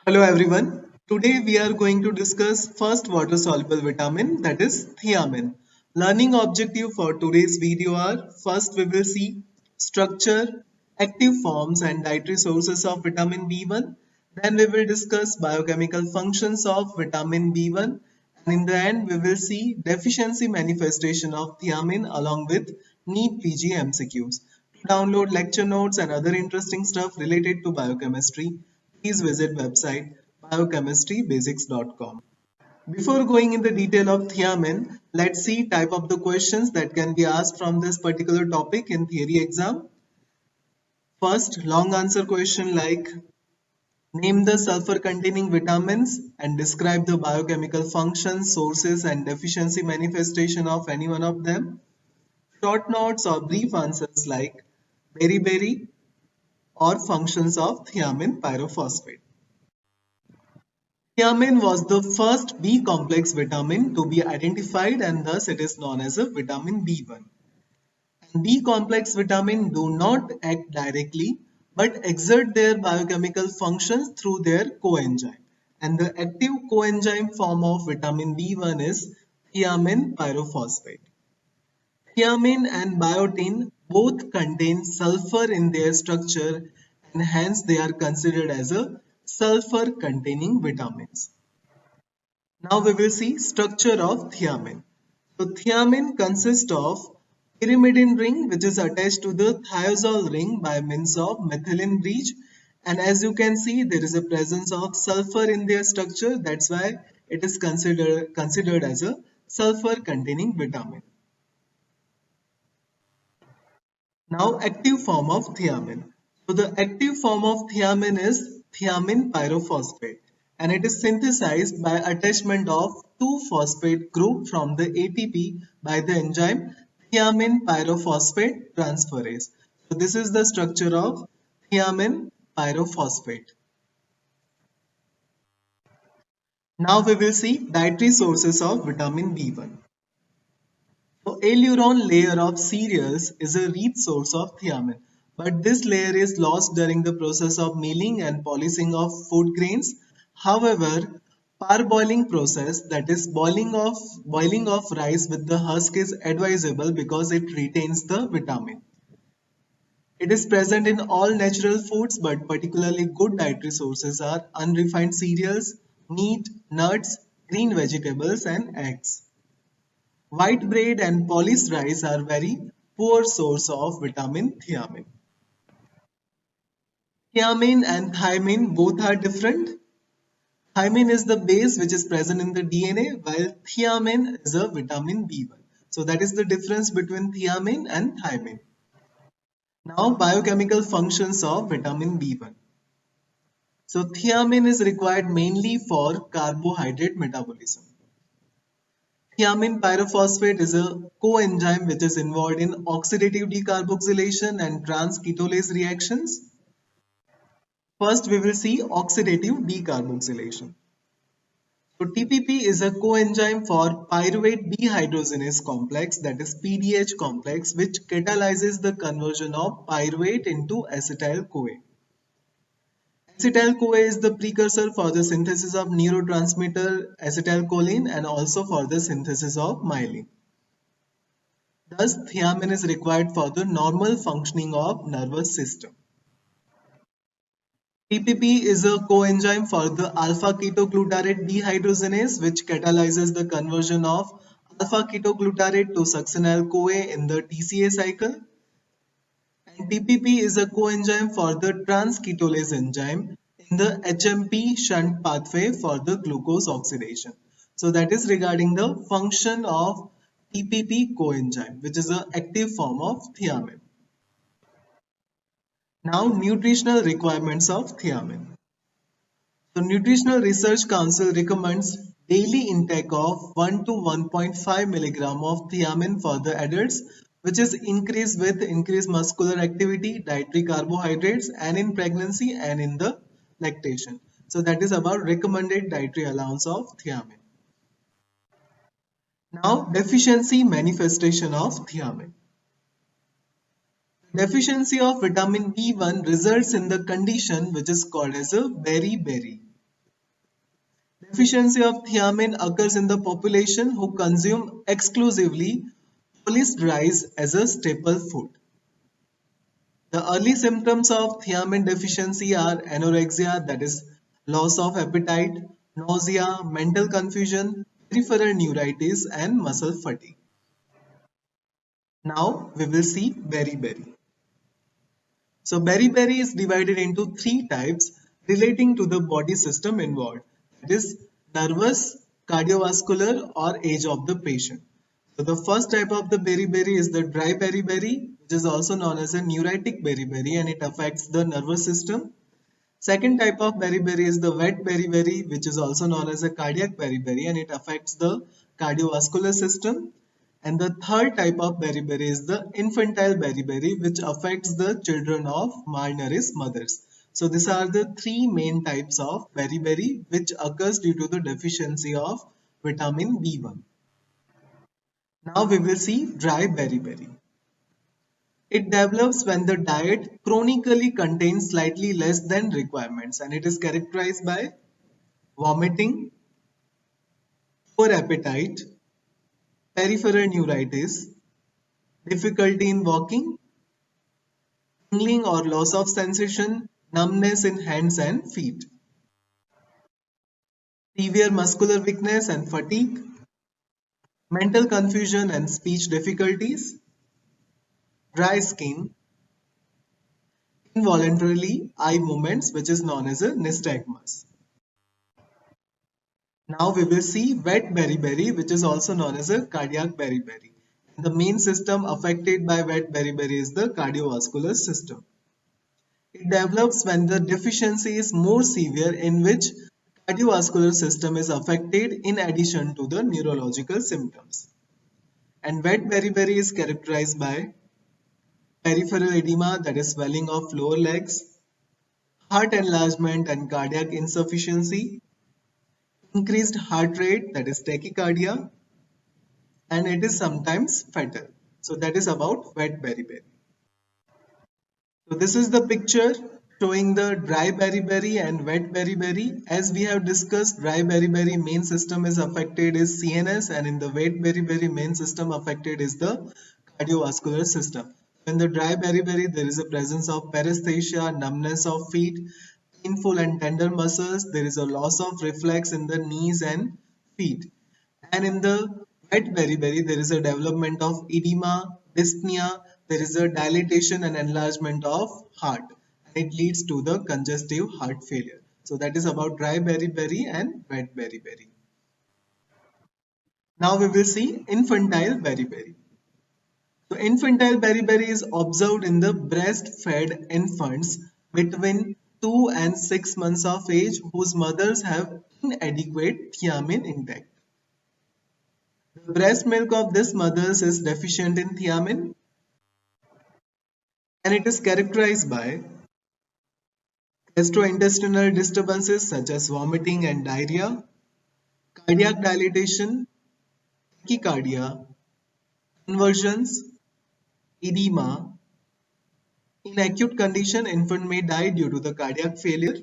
Hello everyone. Today we are going to discuss first water soluble vitamin, that is thiamine. Learning objective for today's video are: first we will see structure, active forms and dietary sources of vitamin B1. Then we will discuss biochemical functions of vitamin B1, and in the end we will see deficiency manifestation of thiamine along with NEET PG MCQs. To download lecture notes and other interesting stuff related to biochemistry, please visit website biochemistrybasics.com. Before going in the detail of thiamine, let's see type of the questions that can be asked from this particular topic in theory exam. First, long answer question like name the sulfur containing vitamins and describe the biochemical functions, sources and deficiency manifestation of any one of them. Short notes or brief answers like beriberi or functions of thiamine pyrophosphate. Thiamine was the first B complex vitamin to be identified and thus it is known as a vitamin B1. And B complex vitamin do not act directly but exert their biochemical functions through their coenzyme. And the active coenzyme form of vitamin B1 is thiamine pyrophosphate. Thiamine and biotin both contain sulfur in their structure and hence they are considered as a sulfur containing vitamins. Now we will see structure of thiamine. So thiamine consists of pyrimidine ring which is attached to the thiazole ring by means of methylene bridge, and as you can see there is a presence of sulfur in their structure, that's why it is considered as a sulfur containing vitamin. Now active form of thiamine. So the active form of thiamine is thiamine pyrophosphate and it is synthesized by attachment of 2-phosphate group from the ATP by the enzyme thiamine pyrophosphate transferase. So this is the structure of thiamine pyrophosphate. Now we will see dietary sources of vitamin B1. So aileron layer of cereals is a rich source of thiamine, but this layer is lost during the process of milling and polishing of food grains. However, parboiling process, that is boiling of rice with the husk, is advisable because it retains the vitamin. It is present in all natural foods, but particularly good dietary sources are unrefined cereals, meat, nuts, green vegetables and eggs. White bread and polished rice are very poor source of vitamin thiamine. Thiamine and thymine both are different. Thymine is the base which is present in the DNA while thiamine is a vitamin B1. So that is the difference between thiamine and thymine. Now biochemical functions of vitamin B1. So thiamine is required mainly for carbohydrate metabolism. Thiamine pyrophosphate is a coenzyme which is involved in oxidative decarboxylation and trans-ketolase reactions. First, we will see oxidative decarboxylation. So TPP is a coenzyme for pyruvate dehydrogenase complex, that is PDH complex, which catalyzes the conversion of pyruvate into acetyl-CoA. Acetyl-CoA is the precursor for the synthesis of neurotransmitter acetylcholine and also for the synthesis of myelin. Thus, thiamine is required for the normal functioning of nervous system. TPP is a coenzyme for the alpha-ketoglutarate dehydrogenase which catalyzes the conversion of alpha-ketoglutarate to succinyl-CoA in the TCA cycle. And TPP is a coenzyme for the trans-ketolase enzyme in the HMP shunt pathway for the glucose oxidation. So that is regarding the function of TPP coenzyme, which is an active form of thiamine. Now nutritional requirements of thiamine. The Nutritional Research Council recommends daily intake of 1 to 1.5 milligram of thiamine for the adults, which is increased with increased muscular activity, dietary carbohydrates, and in pregnancy and in the lactation. So that is about recommended dietary allowance of thiamine. Now, deficiency manifestation of thiamine. Deficiency of vitamin B1 results in the condition which is called as a beriberi. Deficiency of thiamine occurs in the population who consume exclusively polished rice as a staple food. The early symptoms of thiamine deficiency are anorexia, that is, loss of appetite, nausea, mental confusion, peripheral neuritis, and muscle fatigue. Now we will see beriberi. So beriberi is divided into three types relating to the body system involved. That is nervous, cardiovascular, or age of the patient. So the first type of the beriberi is the dry beriberi, which is also known as a neuritic beriberi, and it affects the nervous system. Second type of beriberi is the wet beriberi, which is also known as a cardiac beriberi, and it affects the cardiovascular system. And the third type of beriberi is the infantile beriberi, which affects the children of malnourished mothers. So these are the three main types of beriberi which occurs due to the deficiency of vitamin B1. Now we will see dry beriberi. It develops when the diet chronically contains slightly less than requirements, and it is characterized by vomiting, poor appetite, peripheral neuritis, difficulty in walking, tingling or loss of sensation, numbness in hands and feet, severe muscular weakness and fatigue, mental confusion and speech difficulties, dry skin, involuntarily eye movements, which is known as a nystagmus. Now we will see wet beriberi, which is also known as a cardiac beriberi. The main system affected by wet beriberi is the cardiovascular system. It develops when the deficiency is more severe, in which cardiovascular system is affected in addition to the neurological symptoms. And wet beriberi is characterized by peripheral edema, that is swelling of lower legs, heart enlargement and cardiac insufficiency, increased heart rate, that is tachycardia, and it is sometimes fatal. So that is about wet beriberi. So this is the picture showing the dry beriberi and wet beriberi. As we have discussed, dry beriberi main system is affected is CNS, and in the wet beriberi main system affected is the cardiovascular system. In the dry beriberi there is a presence of paresthesia, numbness of feet, painful and tender muscles. There is a loss of reflex in the knees and feet. And in the wet beriberi, there is a development of edema, dyspnea, there is a dilatation and enlargement of heart. And it leads to the congestive heart failure. So that is about dry beriberi and wet beriberi. Now we will see infantile beriberi. So infantile beriberi is observed in the breastfed infants between 2 and 6 months of age whose mothers have inadequate thiamine intake. The breast milk of these mothers is deficient in thiamine, and it is characterized by gastrointestinal disturbances such as vomiting and diarrhea, cardiac dilatation, tachycardia, convulsions, edema. In acute condition, infant may die due to the cardiac failure.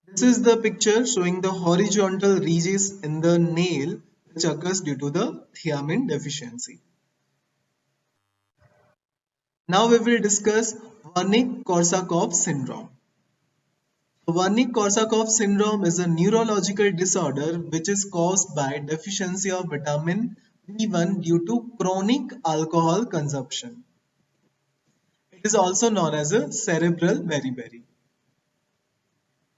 This is the picture showing the horizontal ridges in the nail which occurs due to the thiamine deficiency. Now we will discuss Wernicke-Korsakoff syndrome. Wernicke-Korsakoff syndrome is a neurological disorder which is caused by deficiency of vitamin B1 due to chronic alcohol consumption. It is also known as a cerebral beriberi.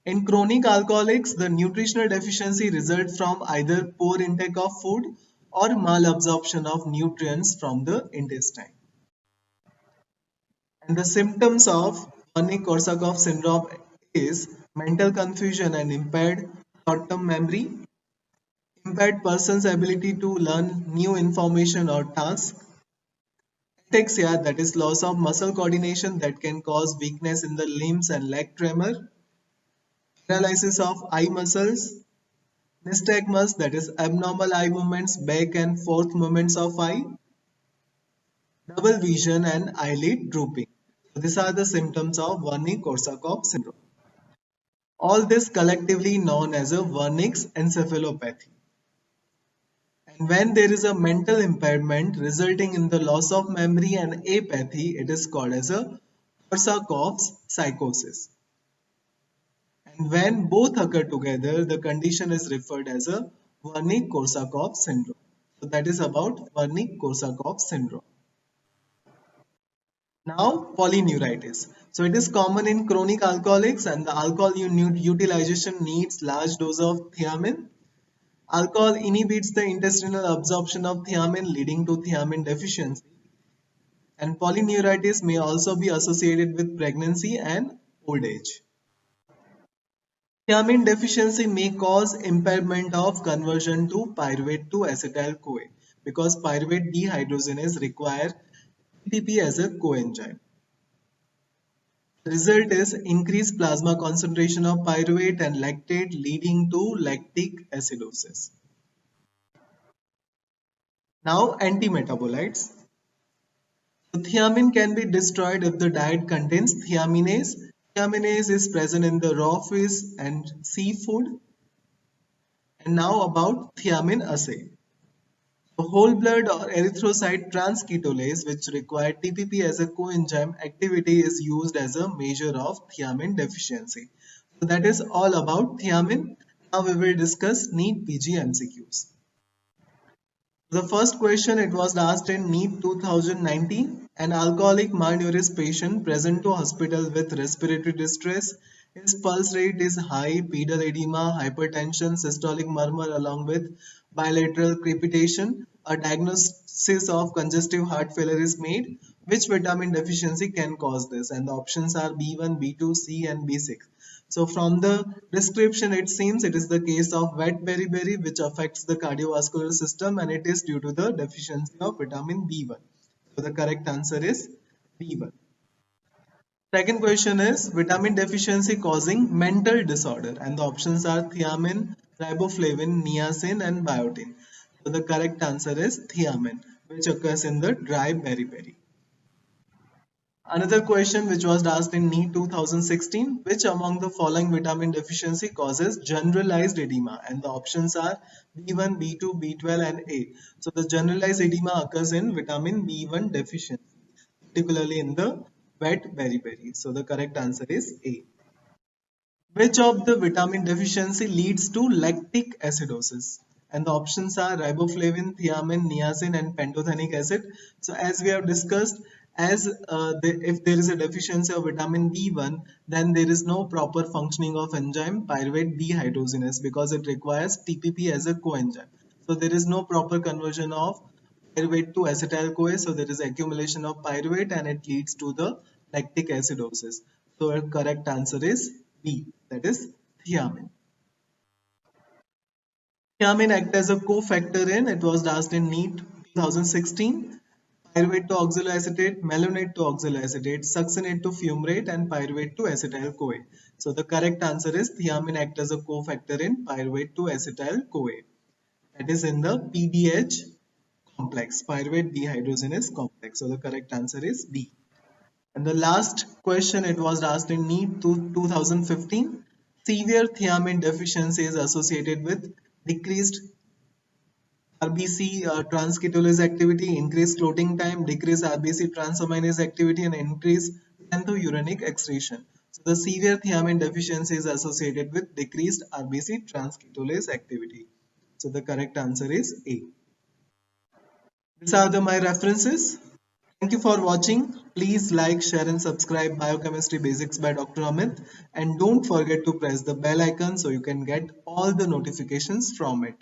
In chronic alcoholics, the nutritional deficiency results from either poor intake of food or malabsorption of nutrients from the intestine. And the symptoms of Wernicke-Korsakoff syndrome is mental confusion and impaired short-term memory, impaired person's ability to learn new information or tasks, ataxia, that is loss of muscle coordination that can cause weakness in the limbs and leg tremor, paralysis of eye muscles, nystagmus, that is abnormal eye movements, back and forth movements of eye, double vision and eyelid drooping. So these are the symptoms of Wernicke-Korsakoff syndrome. All this collectively known as a Wernicke's encephalopathy. And when there is a mental impairment resulting in the loss of memory and apathy, it is called as a Korsakoff's psychosis. And when both occur together, the condition is referred as a Wernicke-Korsakoff syndrome. So that is about Wernicke-Korsakoff syndrome. Now, polyneuritis. So it is common in chronic alcoholics, and the alcohol utilization needs large dose of thiamine. Alcohol inhibits the intestinal absorption of thiamine, leading to thiamine deficiency. And polyneuritis may also be associated with pregnancy and old age. Thiamine deficiency may cause impairment of conversion to pyruvate to acetyl-CoA because pyruvate dehydrogenase require TPP as a coenzyme. The result is increased plasma concentration of pyruvate and lactate, leading to lactic acidosis. Now, antimetabolites. So thiamine can be destroyed if the diet contains thiaminase. Thiaminase is present in the raw fish and seafood. And now about thiamine assay. So whole blood or erythrocyte transketolase, which require TPP as a coenzyme activity, is used as a measure of thiamine deficiency. So that is all about thiamine. Now we will discuss NEET PG MCQs. The first question, it was asked in NEET 2019. An alcoholic malnourished patient present to hospital with respiratory distress. His pulse rate is high, pedal edema, hypertension, systolic murmur along with bilateral crepitation. A diagnosis of congestive heart failure is made. Which vitamin deficiency can cause this? And the options are B1, B2, C and B6. So from the description, it seems it is the case of wet beriberi which affects the cardiovascular system, and it is due to the deficiency of vitamin B1. So the correct answer is B1. Second question is vitamin deficiency causing mental disorder, and the options are thiamine, riboflavin, niacin and biotin. So the correct answer is thiamine, which occurs in the dry beriberi. Another question which was asked in NEET 2016, which among the following vitamin deficiency causes generalized edema? And the options are B1, B2, B12 and A. So the generalized edema occurs in vitamin B1 deficiency, particularly in the wet beriberi. So the correct answer is A. Which of the vitamin deficiency leads to lactic acidosis? And the options are riboflavin, thiamine, niacin and pantothenic acid. So as we have discussed, if there is a deficiency of vitamin B1, then there is no proper functioning of enzyme pyruvate dehydrogenase because it requires TPP as a coenzyme. So there is no proper conversion of pyruvate to acetyl-CoA, so there is accumulation of pyruvate and it leads to the lactic acidosis. So our correct answer is B, that is thiamine. Thiamine acts as a cofactor in, it was asked in NEET 2016, pyruvate to oxaloacetate, malonate to oxaloacetate, succinate to fumarate and pyruvate to acetyl-CoA. So the correct answer is thiamine acts as a cofactor in pyruvate to acetyl-CoA. That is in the PDH complex, pyruvate dehydrogenase complex. So the correct answer is D. And the last question, it was asked in NEET 2015. Severe thiamine deficiency is associated with decreased RBC transketolase activity, increased clotting time, decreased RBC transaminase activity, and increased xanthurenic excretion. So the severe thiamine deficiency is associated with decreased RBC transketolase activity. So the correct answer is A. These are my references. Thank you for watching. Please like, share and subscribe Biochemistry Basics by Dr. Amit, and don't forget to press the bell icon so you can get all the notifications from it.